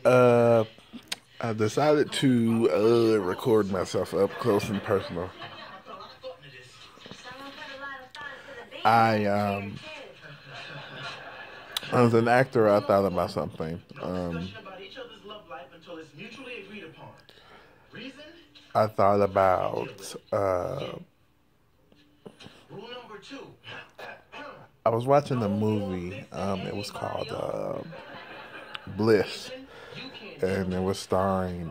Uh, I decided to record myself up close and personal. I um, as an actor, I thought about something. I thought about. I was watching a movie. It was called Bliss, and it was starring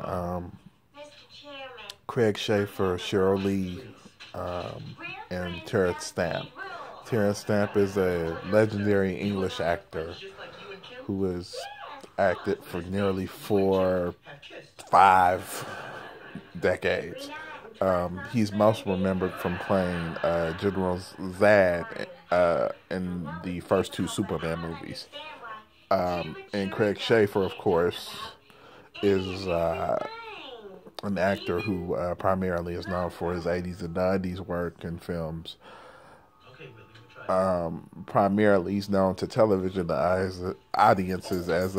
Craig Schaefer, Cheryl Lee, and Terrence Stamp. Terrence Stamp is a legendary English actor who has acted for nearly 5 decades. He's most remembered from playing General Zod in the first two Superman movies. And Craig Schaefer, of course, is an actor who primarily is known for his 80s and 90s work in films. Primarily, he's known to television audiences as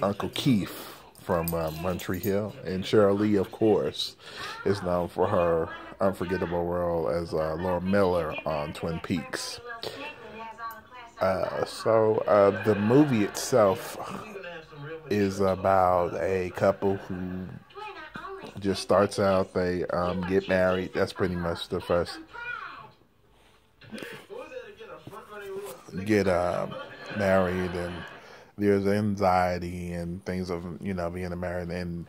Uncle Keith from One Tree Hill. And Cheryl Lee, of course, is known for her unforgettable role as Laura Miller on Twin Peaks. The movie itself is about a couple who just starts out. They get married. That's pretty much the first. Get married, and there's anxiety and things of being married. And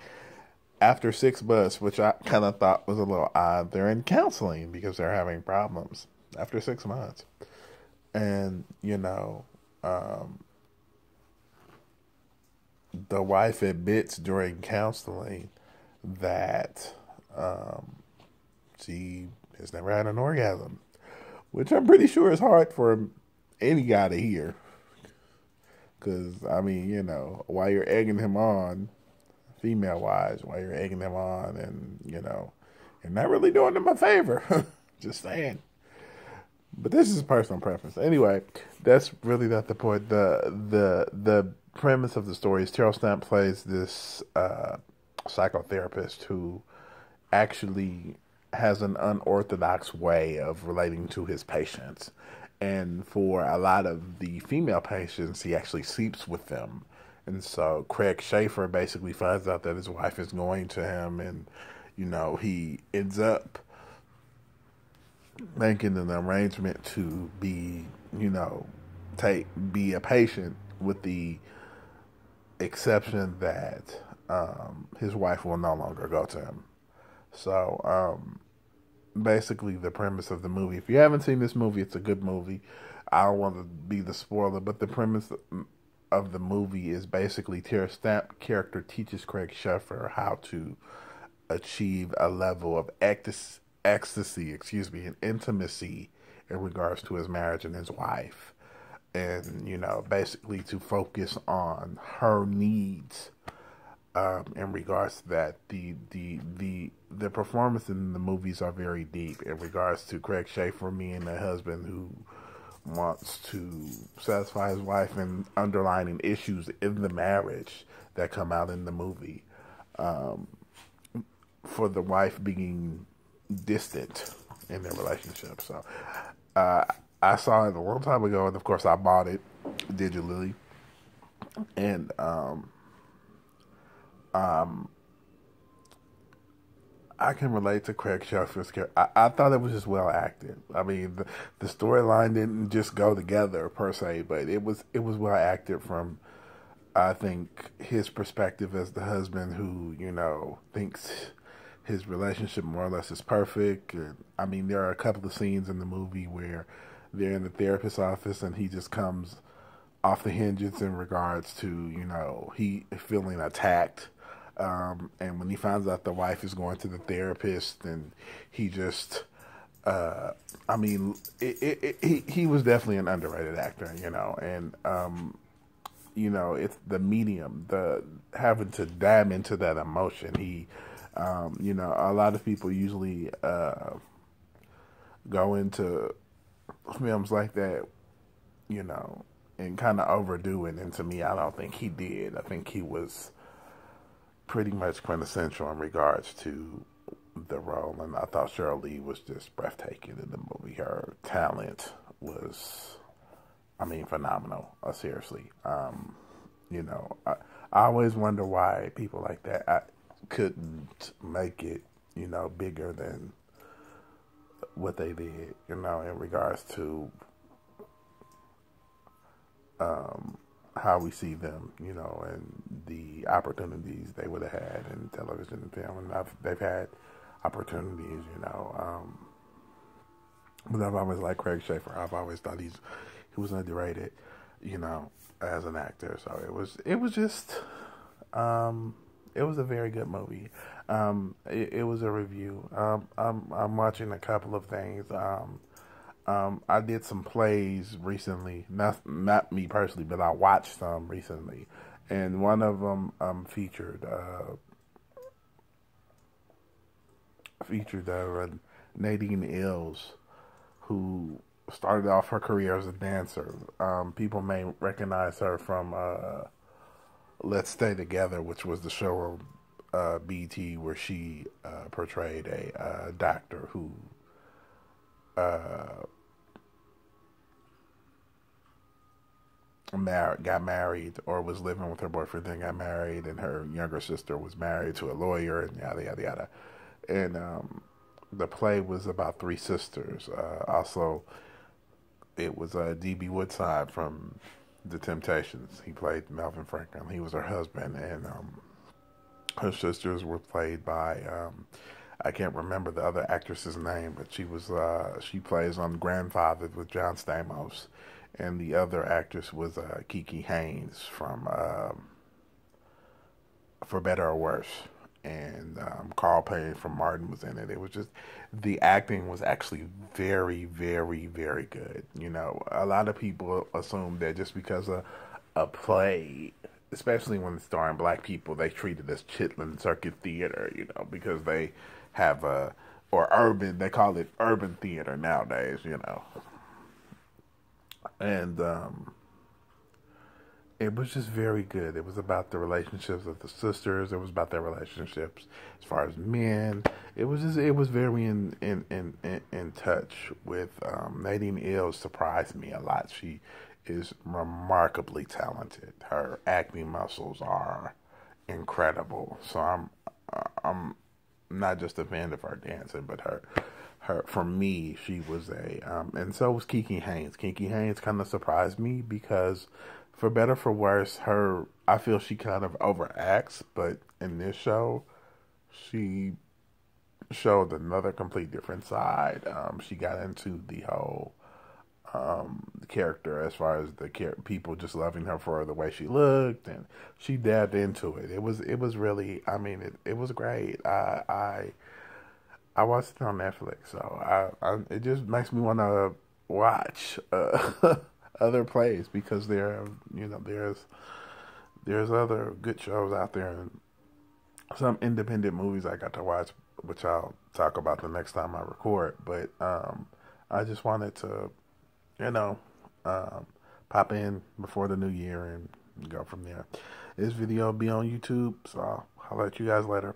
after 6 months, which I kind of thought was a little odd, they're in counseling because they're having problems after 6 months. And the wife admits during counseling that she has never had an orgasm, which I'm pretty sure is hard for any guy to hear. Because, I mean, while you're egging him on, female wise, while you're egging him on, and, you're not really doing him a favor. Just saying. But this is personal preference. Anyway, that's really not the point. The premise of the story is Terrell Stamp plays this psychotherapist who actually has an unorthodox way of relating to his patients. And for a lot of the female patients, he actually sleeps with them. And so Craig Schaefer basically finds out that his wife is going to him, and, he ends up making an arrangement to be a patient, with the exception that his wife will no longer go to him. So, basically the premise of the movie. If you haven't seen this movie, it's a good movie. I don't want to be the spoiler, but the premise of the movie is basically Terrence Stamp character teaches Craig Schaefer how to achieve a level of ecstasy, and intimacy in regards to his marriage and his wife. And, basically to focus on her needs in regards to that. The performance in the movies are very deep in regards to Craig Schaefer being a husband who wants to satisfy his wife, and underlining issues in the marriage that come out in the movie. For the wife being distant in their relationship. So I saw it a long time ago, and of course I bought it digitally. And I can relate to Craig Schaefer's character. I thought it was just well acted. I mean, the storyline didn't just go together per se, but it was well acted from, I think, his perspective as the husband who thinks his relationship more or less is perfect. And, I mean, there are a couple of scenes in the movie where they're in the therapist's office and he just comes off the hinges in regards to he feeling attacked. And when he finds out the wife is going to the therapist, and he just, he was definitely an underrated actor, and, it's the medium, the having to dive into that emotion. He, a lot of people usually, go into films like that, and kind of overdo it. And to me, I don't think he did. I think he was pretty much quintessential in regards to the role, and I thought Cheryl Lee was just breathtaking in the movie. Her talent was, I mean, phenomenal. Seriously, you know, I always wonder why people like that couldn't make it, you know, bigger than what they did, you know, in regards to how we see them, you know, and the opportunities they would have had in television and film. And they've had opportunities, you know. But I've always liked Craig Schaefer. I've always thought he was underrated, you know, as an actor. So it was just it was a very good movie. It was a review. I'm watching a couple of things. I did some plays recently, not me personally, but I watched some recently, and one of them featured Nadine Ills, who started off her career as a dancer. People may recognize her from Let's Stay Together, which was the show on BT where she portrayed a doctor who got married, or was living with her boyfriend, then got married, and her younger sister was married to a lawyer, and yada yada yada. And the play was about three sisters. Also, it was D.B. Woodside from The Temptations. He played Melvin Franklin. He was her husband, and her sisters were played by I can't remember the other actress's name, but she plays on Grandfathered with John Stamos, and the other actress was Kiki Haynes from For Better or Worse, and Carl Payne from Martin was in it. It was just, the acting was actually very, very, very good. You know, a lot of people assume that just because a play, especially when it's starring black people, they treat it as Chitlin Circuit Theater, you know, because they have or urban, they call it urban theater nowadays, you know. And it was just very good. It was about the relationships of the sisters. It was about their relationships as far as men. It was very in touch with Nadine Ills. Surprised me a lot. She is remarkably talented. Her acting muscles are incredible. So I'm not just a fan of her dancing, but her for me, she was and so was Kiki Haynes. Kiki Haynes kind of surprised me because, for better for worse, I feel she kind of overacts, but in this show, she showed another complete different side. She got into the whole character as far as the people just loving her for the way she looked, and she dabbed into it. It was really, I mean, it was great. I watched it on Netflix, so it just makes me want to watch other plays, because there's other good shows out there, and some independent movies I got to watch, which I'll talk about the next time I record. But I just wanted to, pop in before the new year and go from there. This video will be on YouTube, so I'll let you guys later.